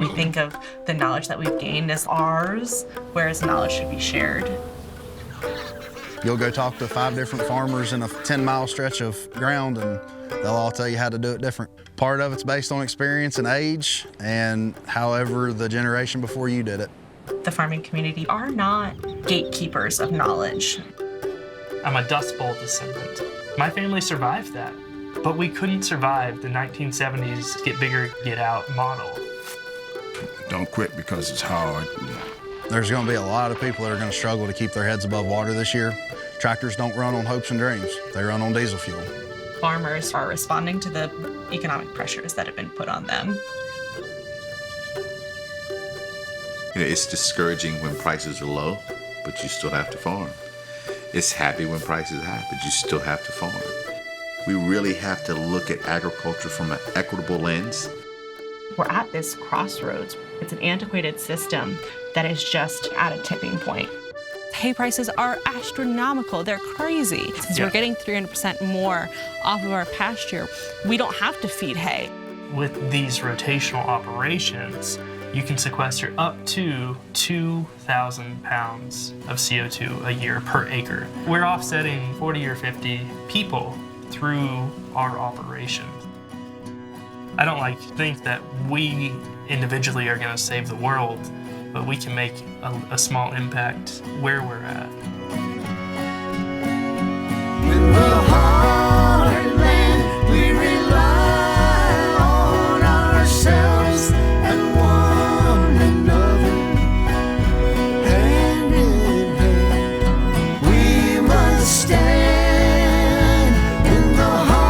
We think of the knowledge that we've gained as ours, whereas knowledge should be shared. You'll go talk to 5 different farmers in a 10-mile stretch of ground, and they'll all tell you how to do it different. Part of it's based on experience and age, and however the generation before you did it. The farming community are not gatekeepers of knowledge. I'm a Dust Bowl descendant. My family survived that, but we couldn't survive the 1970s get bigger, get out model. Don't quit because it's hard. There's going to be a lot of people that are going to struggle to keep their heads above water this year. Tractors don't run on hopes and dreams. They run on diesel fuel. Farmers are responding to the economic pressures that have been put on them. It's discouraging when prices are low, but you still have to farm. It's happy when prices are high, but you still have to farm. We really have to look at agriculture from an equitable lens. We're at this crossroads. It's an antiquated system that is just at a tipping point. Hay prices are astronomical. They're crazy. Since we're getting 300% more off of our pasture, we don't have to feed hay. With these rotational operations, you can sequester up to 2,000 pounds of CO2 a year per acre. We're offsetting 40 or 50 people through our operations. I don't think that we individually are going to save the world, but we can make a small impact where we're at. In the heartland, we rely on ourselves and one another. Hand in hand, we must stand in the heartland.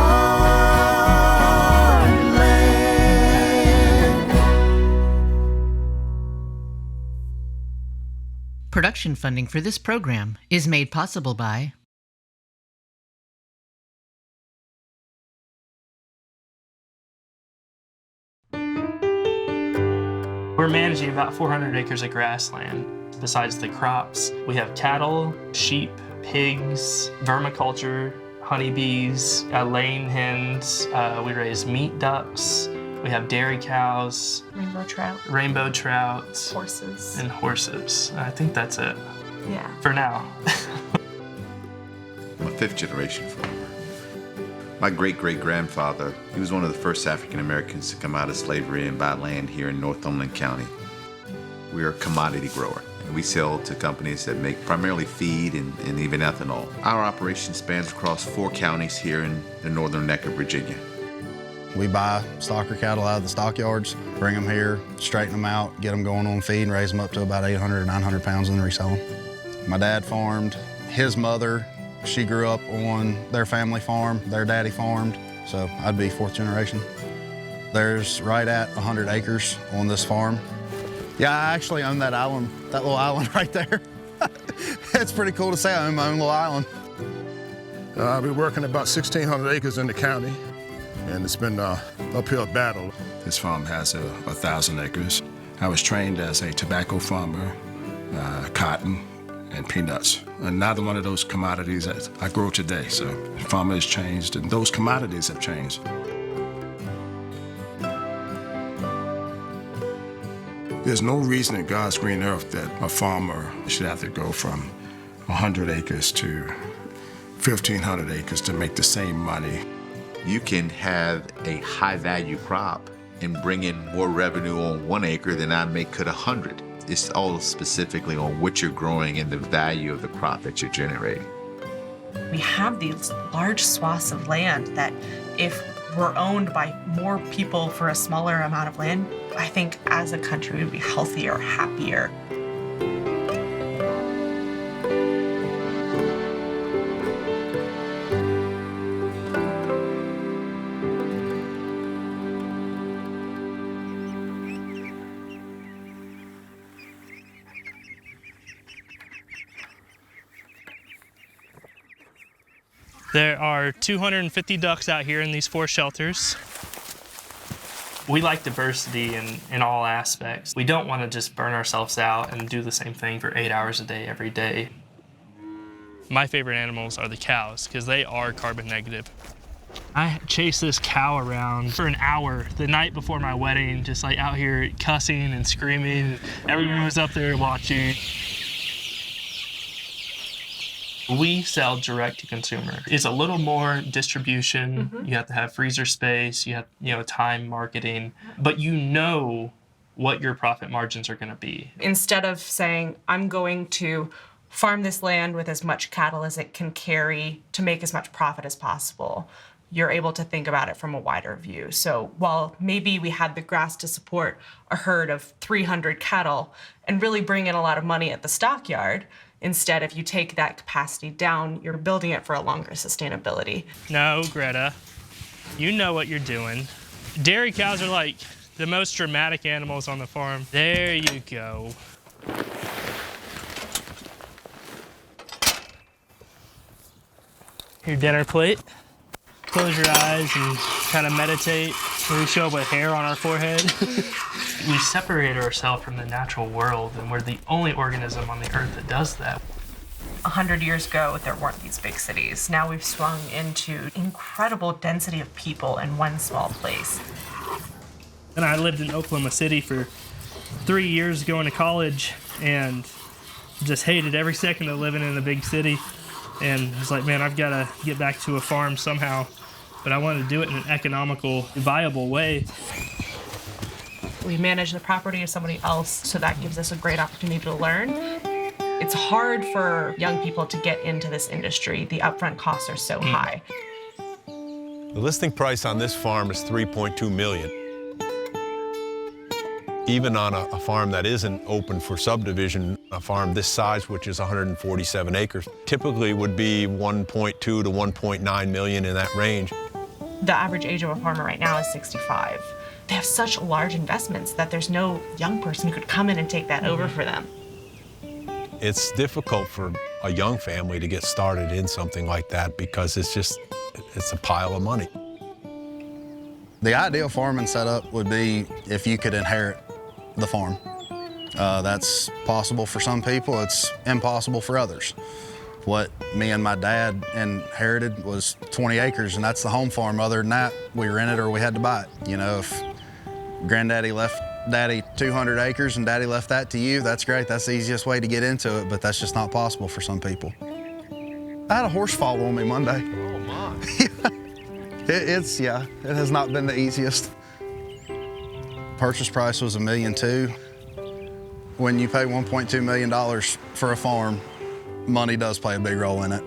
Production funding for this program is made possible by We're managing about 400 acres of grassland. Besides the crops, we have cattle, sheep, pigs, vermiculture, honeybees, laying hens. We raise meat ducks. We have dairy cows. Rainbow trout. Horses. And horses. I think that's it. Yeah. For now. I'm a 5th generation farmer. My great-great-grandfather, he was one of the first African Americans to come out of slavery and buy land here in Northumberland County. We are a commodity grower. We sell to companies that make primarily feed and even ethanol. Our operation spans across 4 counties here in the northern neck of Virginia. We buy stocker cattle out of the stockyards, bring them here, straighten them out, get them going on feed, and raise them up to about 800 or 900 pounds and then resell them. My dad farmed. His mother, she grew up on their family farm. Their daddy farmed, so I'd be 4th generation. There's right at 100 acres on this farm. Yeah, I actually own that island, that little island right there. It's pretty cool to say I own my own little island. I've been working about 1,600 acres in the county, and it's been an uphill battle. This farm has 1,000 acres. I was trained as a tobacco farmer, cotton, and peanuts. And neither one of those commodities that I grow today. So farming has changed, and those commodities have changed. There's no reason in God's green earth that a farmer should have to go from 100 acres to 1,500 acres to make the same money. You can have a high-value crop and bring in more revenue on 1 acre than I could 100. It's all specifically on what you're growing and the value of the crop that you're generating. We have these large swaths of land that if we're owned by more people for a smaller amount of land, I think as a country we'd be healthier, happier. There are 250 ducks out here in these 4 shelters. We like diversity in all aspects. We don't want to just burn ourselves out and do the same thing for 8 hours a day, every day. My favorite animals are the cows because they are carbon negative. I chased this cow around for an hour the night before my wedding, just like out here cussing and screaming. Everyone was up there watching. We sell direct to consumer. It's a little more distribution. You have to have freezer space, you have, time marketing, but you know what your profit margins are going to be. Instead of saying, I'm going to farm this land with as much cattle as it can carry to make as much profit as possible, you're able to think about it from a wider view. So while maybe we had the grass to support a herd of 300 cattle and really bring in a lot of money at the stockyard, instead, if you take that capacity down, you're building it for a longer sustainability. No, Greta, you know what you're doing. Dairy cows are like the most dramatic animals on the farm. There you go. Your dinner plate. Close your eyes and kind of meditate. We show up with hair on our forehead. We separate ourselves from the natural world, and we're the only organism on the earth that does that. 100 years ago, there weren't these big cities. Now we've swung into incredible density of people in one small place. And I lived in Oklahoma City for 3 years going to college and just hated every second of living in a big city. And I was like, man, I've got to get back to a farm somehow. But I wanted to do it in an economical, viable way. We manage the property of somebody else, so that gives us a great opportunity to learn. It's hard for young people to get into this industry. The upfront costs are so high. The listing price on this farm is $3.2 million. Even on a farm that isn't open for subdivision, a farm this size, which is 147 acres, typically would be 1.2 to 1.9 million in that range. The average age of a farmer right now is 65. They have such large investments that there's no young person who could come in and take that over for them. It's difficult for a young family to get started in something like that because it's a pile of money. The ideal farming setup would be if you could inherit the farm. That's possible for some people, it's impossible for others. What me and my dad inherited was 20 acres, and that's the home farm. Other than that, we rented or we had to buy it. If Granddaddy left Daddy 200 acres and Daddy left that to you, that's great. That's the easiest way to get into it, but that's just not possible for some people. I had a horse fall on me Monday. Oh, my. It has not been the easiest. Purchase price was $1.2 million. When you pay $1.2 million for a farm, money does play a big role in it.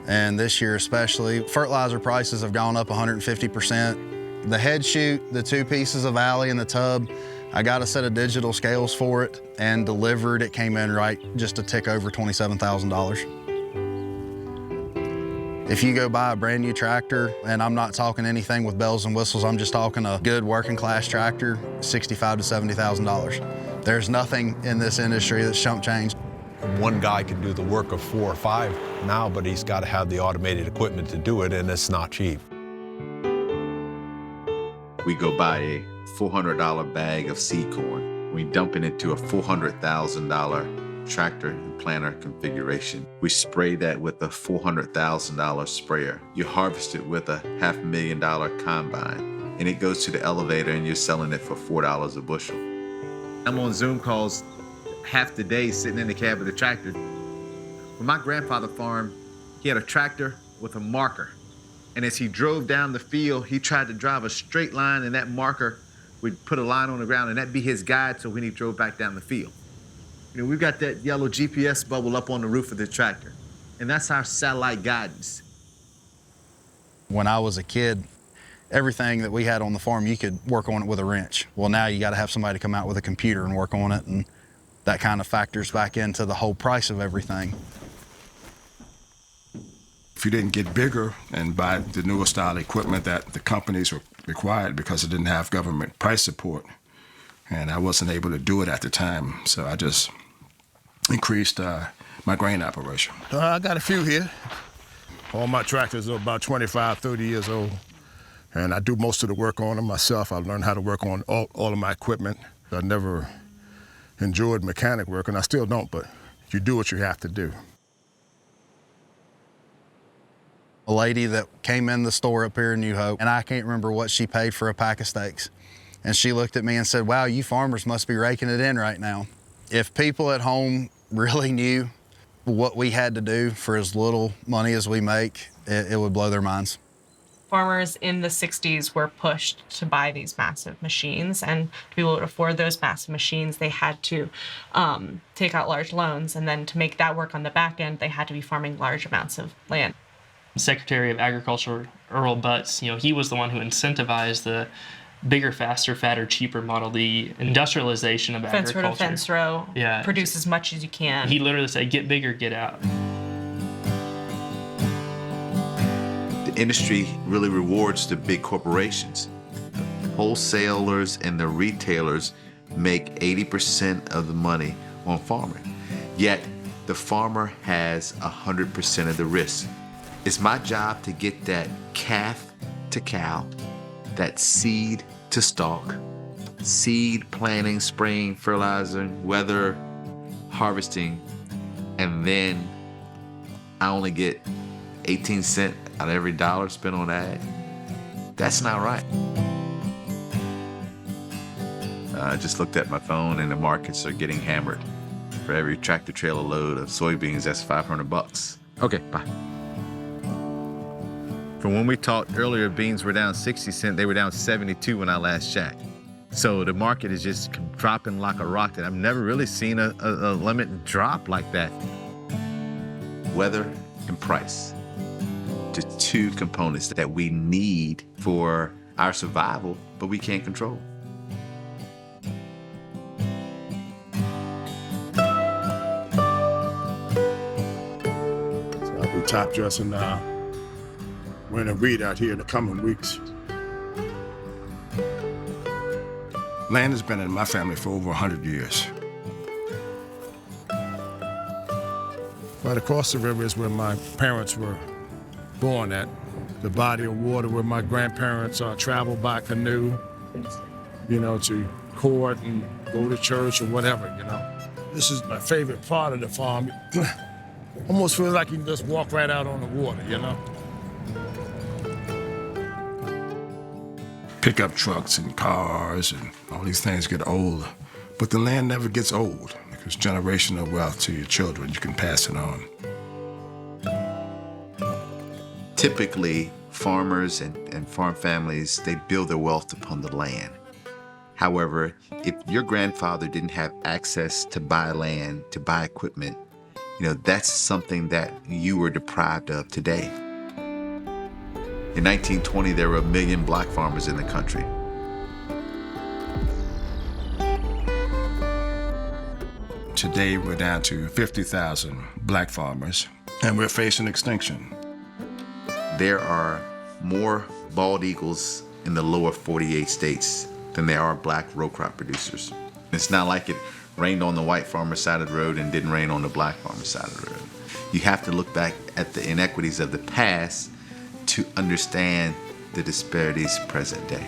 And this year especially, fertilizer prices have gone up 150%. The head chute, the 2 pieces of alley and the tub, I got a set of digital scales for it and delivered. It came in right just a tick over $27,000. If you go buy a brand new tractor, and I'm not talking anything with bells and whistles, I'm just talking a good working class tractor, $65,000 to $70,000. There's nothing in this industry that's chump change. One guy can do the work of 4 or 5 now, but he's got to have the automated equipment to do it, and it's not cheap. We go buy a $400 bag of seed corn. We dump it into a $400,000 tractor and planter configuration. We spray that with a $400,000 sprayer. You harvest it with a $500,000 combine, and it goes to the elevator and you're selling it for $4 a bushel. I'm on Zoom calls half the day sitting in the cab of the tractor. When my grandfather farmed, he had a tractor with a marker. And as he drove down the field, he tried to drive a straight line, and that marker would put a line on the ground, and that'd be his guide so when he drove back down the field. We've got that yellow GPS bubble up on the roof of the tractor, and that's our satellite guidance. When I was a kid, everything that we had on the farm, you could work on it with a wrench. Well, now you got to have somebody come out with a computer and work on it, and that kind of factors back into the whole price of everything. If you didn't get bigger and buy the newer style equipment that the companies were required because it didn't have government price support, and I wasn't able to do it at the time, so I just increased my grain operation. I got a few here. All my tractors are about 25, 30 years old, and I do most of the work on them myself. I learned how to work on all of my equipment. I never enjoyed mechanic work, and I still don't, but you do what you have to do. A a lady that came in the store up here in New Hope, and I can't remember what she paid for a pack of steaks. And she looked at me and said, "Wow, you farmers must be raking it in right now." If people at home really knew what we had to do for as little money as we make, it would blow their minds. Farmers in the 60s were pushed to buy these massive machines, and to be able to afford those massive machines, they had to take out large loans, and then to make that work on the back end, they had to be farming large amounts of land. Secretary of Agriculture Earl Butz, he was the one who incentivized the bigger, faster, fatter, cheaper model, the industrialization of Fence row agriculture. to fence row, Yeah. produce as much as you can. He literally said, get bigger, get out. The industry really rewards the big corporations. Wholesalers and the retailers make 80% of the money on farming. Yet the farmer has 100% of the risk. It's my job to get that calf to cow, that seed to stalk, seed planting, spraying, fertilizing, weather, harvesting, and then I only get 18 cents out of every dollar spent on ag. That's not right. I just looked at my phone and the markets are getting hammered. For every tractor trailer load of soybeans, that's $500. Okay, bye. From when we talked earlier, beans were down 60 cents, they were down 72 when I last checked. So the market is just dropping like a rock that I've never really seen a limit drop like that. Weather and price, the two components that we need for our survival, but we can't control. So I'll be top dressing winter wheat out here in the coming weeks. Land has been in my family for over 100 years. Right across the river is where my parents were born at. The body of water where my grandparents traveled by canoe, to court and go to church or whatever, This is my favorite part of the farm. Almost feels like you can just walk right out on the water, Pickup trucks and cars and all these things get old, but the land never gets old because generational wealth to your children, you can pass it on. Typically, farmers and farm families, they build their wealth upon the land. However, if your grandfather didn't have access to buy land, to buy equipment, that's something that you were deprived of today. In 1920, there were 1 million black farmers in the country. Today, we're down to 50,000 black farmers, and we're facing extinction. There are more bald eagles in the lower 48 states than there are black row crop producers. It's not like it rained on the white farmer's side of the road and didn't rain on the black farmer's side of the road. You have to look back at the inequities of the past to understand the disparities present day.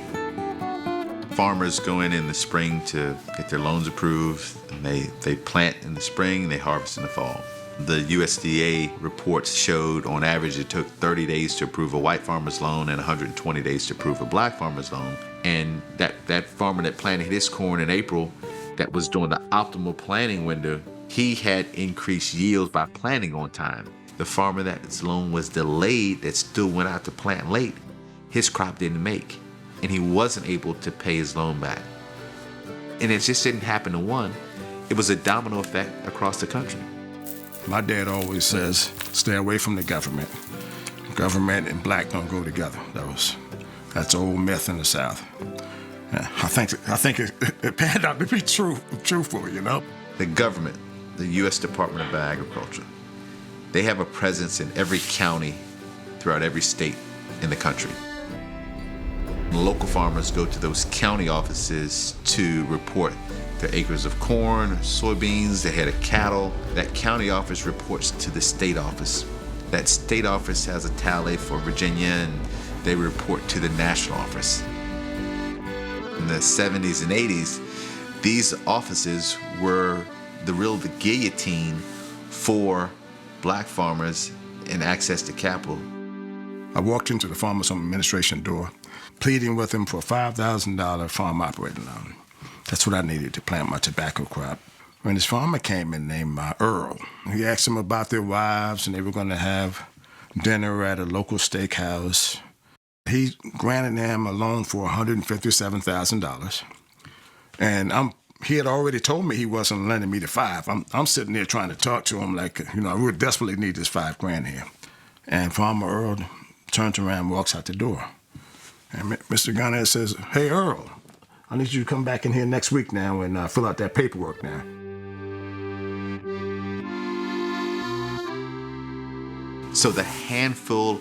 Farmers go in the spring to get their loans approved, and they plant in the spring, they harvest in the fall. The USDA reports showed on average it took 30 days to approve a white farmer's loan and 120 days to approve a black farmer's loan. And that farmer that planted his corn in April, that was during the optimal planting window, he had increased yields by planting on time. The farmer that's loan was delayed, that still went out to plant late, his crop didn't make, and he wasn't able to pay his loan back. And it just didn't happen to one. It was a domino effect across the country. My dad always says, stay away from the government. Government and black don't go together. That's an old myth in the South. I think it panned out to be truthful, The government, the U.S. Department of Agriculture, they have a presence in every county throughout every state in the country. Local farmers go to those county offices to report their acres of corn, soybeans, their head of cattle. That county office reports to the state office. That state office has a tally for Virginia, and they report to the national office. In the 70s and 80s, these offices were the guillotine for black farmers and access to capital. I walked into the Farmers Home Administration door, pleading with him for a $5,000 farm operating loan. That's what I needed to plant my tobacco crop. When this farmer came in named Earl, he asked them about their wives, and they were going to have dinner at a local steakhouse. He granted them a loan for $157,000. And he had already told me he wasn't lending me the $5,000. I'm sitting there trying to talk to him like, I really desperately need this $5,000 here. And Farmer Earl turns around and walks out the door. And Mr. Garnett says, "Hey, Earl, I need you to come back in here next week now and fill out that paperwork now." So the handful,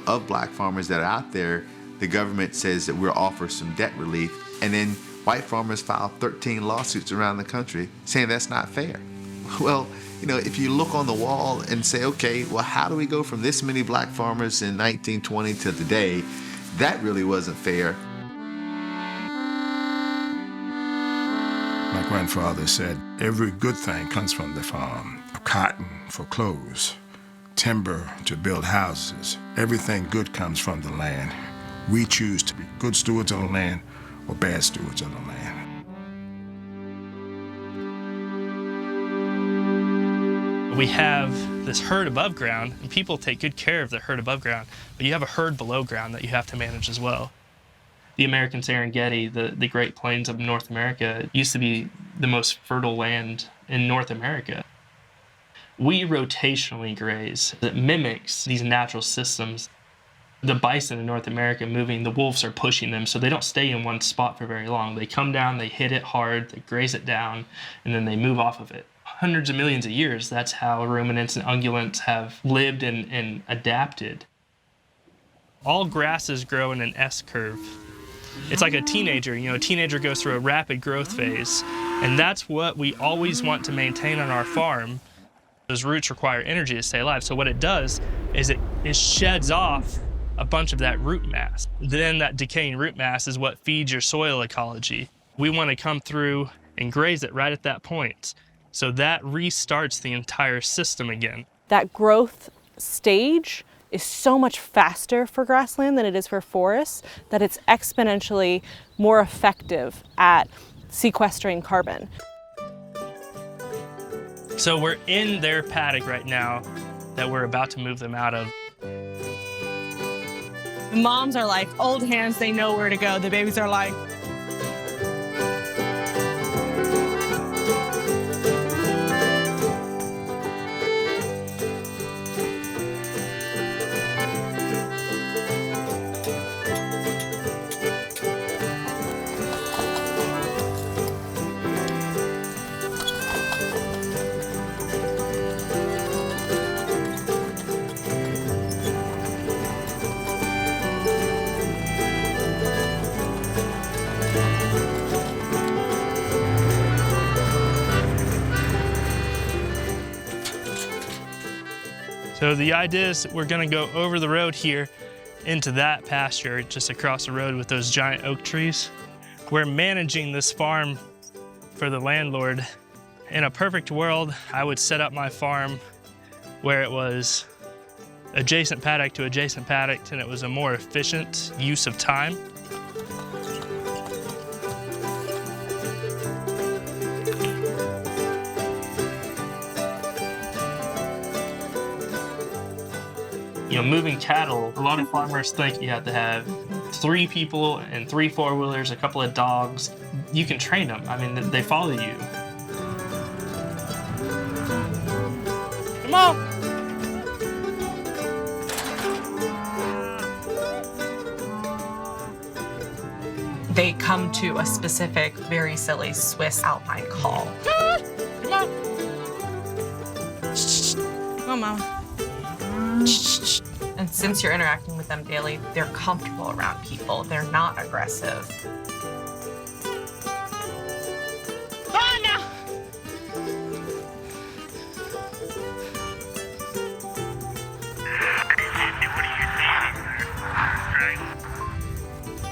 of black farmers that are out there, the government says that we'll offer some debt relief, and then white farmers file 13 lawsuits around the country saying that's not fair. Well, if you look on the wall and say, okay, well, how do we go from this many black farmers in 1920 to today? That really wasn't fair. My grandfather said, every good thing comes from the farm. Cotton for clothes, timber to build houses. Everything good comes from the land. We choose to be good stewards of the land or bad stewards of the land. We have this herd above ground, and people take good care of the herd above ground, but you have a herd below ground that you have to manage as well. The American Serengeti, the Great Plains of North America, used to be the most fertile land in North America. We rotationally graze. It mimics these natural systems. The bison in North America moving, the wolves are pushing them, so they don't stay in one spot for very long. They come down, they hit it hard, they graze it down, and then they move off of it. Hundreds of millions of years, that's how ruminants and ungulates have lived and adapted. All grasses grow in an S curve. It's like a teenager. A teenager goes through a rapid growth phase, and that's what we always want to maintain on our farm. Those roots require energy to stay alive, so what it does is it sheds off a bunch of that root mass. Then that decaying root mass is what feeds your soil ecology. We want to come through and graze it right at that point. So that restarts the entire system again. That growth stage is so much faster for grassland than it is for forests that it's exponentially more effective at sequestering carbon. So we're in their paddock right now that we're about to move them out of. The moms are like old hands, they know where to go. The babies are like, So the idea is we're gonna go over the road here into that pasture just across the road with those giant oak trees. We're managing this farm for the landlord. In a perfect world, I would set up my farm where it was adjacent paddock to adjacent paddock, and it was a more efficient use of time. Moving cattle, a lot of farmers think you have to have 3 people and 3 4-wheelers, a couple of dogs. You can train them. I mean, they follow you. Come on! They come to a specific, very silly Swiss Alpine call. Come on! come on, Mama. And since you're interacting with them daily, they're comfortable around people. They're not aggressive. Come on now.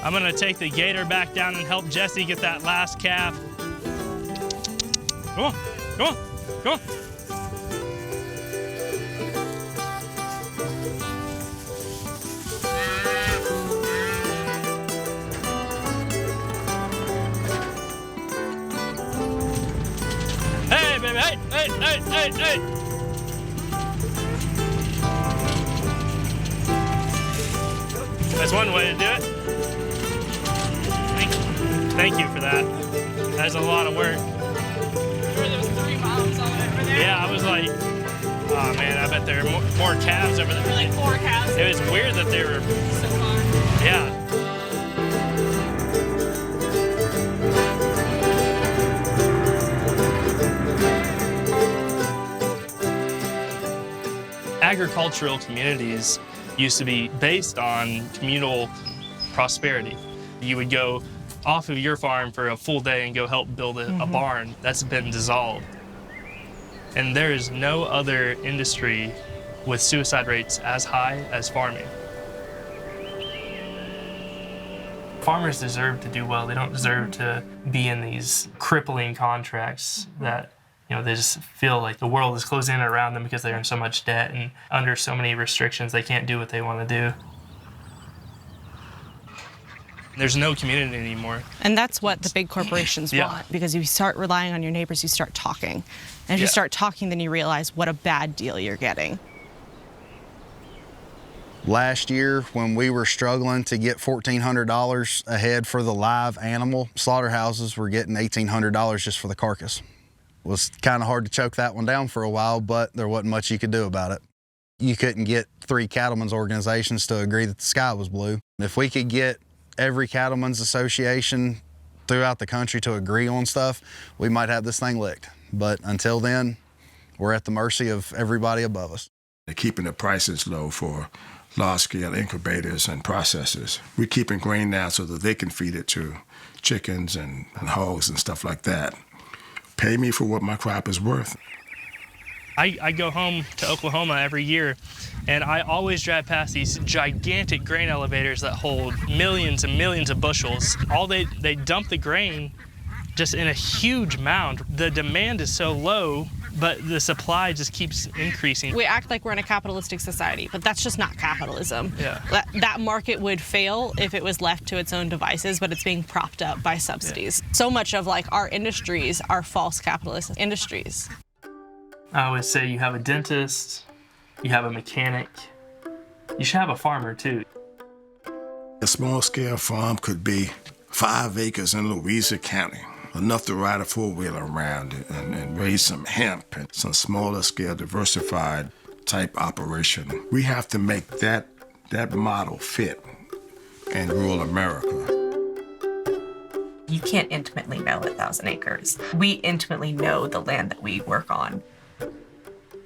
I'm gonna take the gator back down and help Jesse get that last calf. Come on, come on, come on. Hey! That's one way to do it. Thank you for that. That's a lot of work. There was 3 moms on it over there. Yeah, I was like, oh man, I bet there are more calves over there. There were like 4 calves. It was weird that they were, So far. yeah. Agricultural communities used to be based on communal prosperity. You would go off of your farm for a full day and go help build a barn. That's been dissolved. And there is no other industry with suicide rates as high as farming. Farmers deserve to do well. They don't deserve to be in these crippling contracts that, you know, they just feel like the world is closing in around them because they're in so much debt and under so many restrictions they can't do what they want to do. There's no community anymore. And that's what the big corporations want, because you start relying on your neighbors, you start talking. And if you start talking, then you realize what a bad deal you're getting. Last year, when we were struggling to get $1,400 a head for the live animal, slaughterhouses were getting $1,800 just for the carcass. It was kind of hard to choke that one down for a while, but there wasn't much you could do about it. You couldn't get 3 cattlemen's organizations to agree that the sky was blue. If we could get every cattlemen's association throughout the country to agree on stuff, we might have this thing licked. But until then, we're at the mercy of everybody above us. They're keeping the prices low for large-scale incubators and processors. We're keeping grain now so that they can feed it to chickens and hogs and stuff like that. Pay me for what my crop is worth. I go home to Oklahoma every year, and I always drive past these gigantic grain elevators that hold millions and millions of bushels. They dump the grain just in a huge mound. The demand is so low, but the supply just keeps increasing. We act like we're in a capitalistic society, but that's just not capitalism. Yeah. That market would fail if it was left to its own devices, but it's being propped up by subsidies. So much of like our industries are false capitalist industries. I always say you have a dentist, you have a mechanic, you should have a farmer too. A small-scale farm could be 5 acres in Louisa County, enough to ride a four-wheeler around and raise some hemp and some smaller-scale diversified type operation. We have to make that model fit in rural America. You can't intimately know 1,000 acres. We intimately know the land that we work on.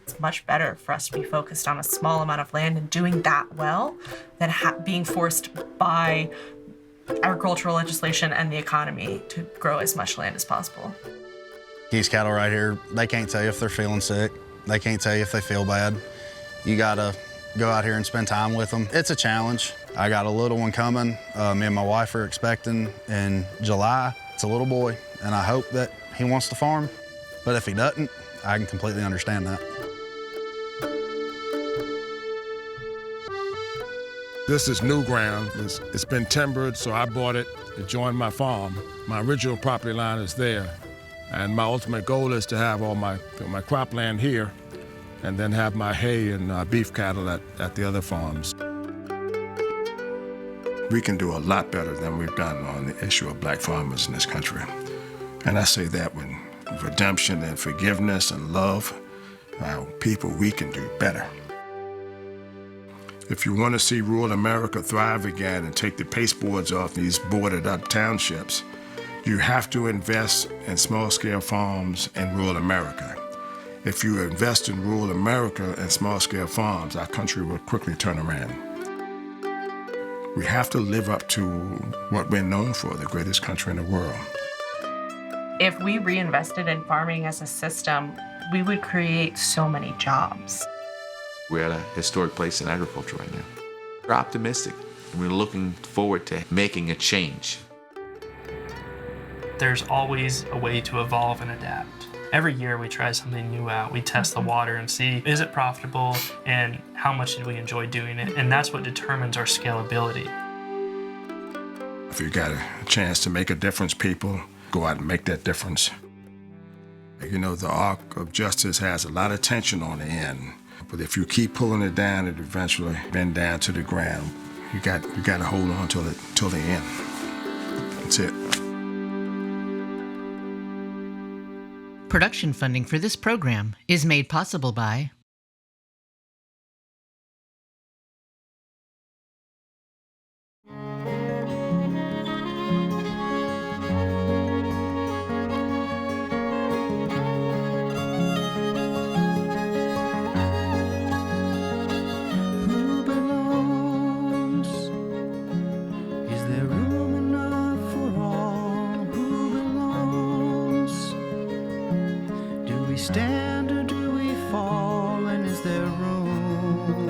It's much better for us to be focused on a small amount of land and doing that well than being forced by agricultural legislation and the economy to grow as much land as possible. These cattle right here, they can't tell you if they're feeling sick. They can't tell you if they feel bad. You gotta go out here and spend time with them. It's a challenge. I got a little one coming. Me and my wife are expecting in July. It's a little boy, and I hope that he wants to farm. But if he doesn't, I can completely understand that. This is new ground. It's been timbered, so I bought it to join my farm. My original property line is there, and my ultimate goal is to have all my cropland here and then have my hay and beef cattle at the other farms. We can do a lot better than we've done on the issue of black farmers in this country. And I say that with redemption and forgiveness and love. People, we can do better. If you want to see rural America thrive again and take the pasteboards off these boarded up townships, you have to invest in small-scale farms in rural America. If you invest in rural America and small-scale farms, our country will quickly turn around. We have to live up to what we're known for, the greatest country in the world. If we reinvested in farming as a system, we would create so many jobs. We're at a historic place in agriculture right now. We're optimistic, and we're looking forward to making a change. There's always a way to evolve and adapt. Every year we try something new out. We test the water and see, is it profitable and how much did we enjoy doing it? And that's what determines our scalability. If you got a chance to make a difference, people, go out and make that difference. You know, the arc of justice has a lot of tension on the end, but if you keep pulling it down, it eventually bend down to the ground. You got to hold on till the end. That's it. Production funding for this program is made possible by Who belongs? Is there room enough for all? Who belongs? Do we stand or do we fall? And is there room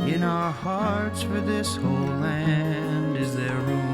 in our hearts for this whole land? Is there room?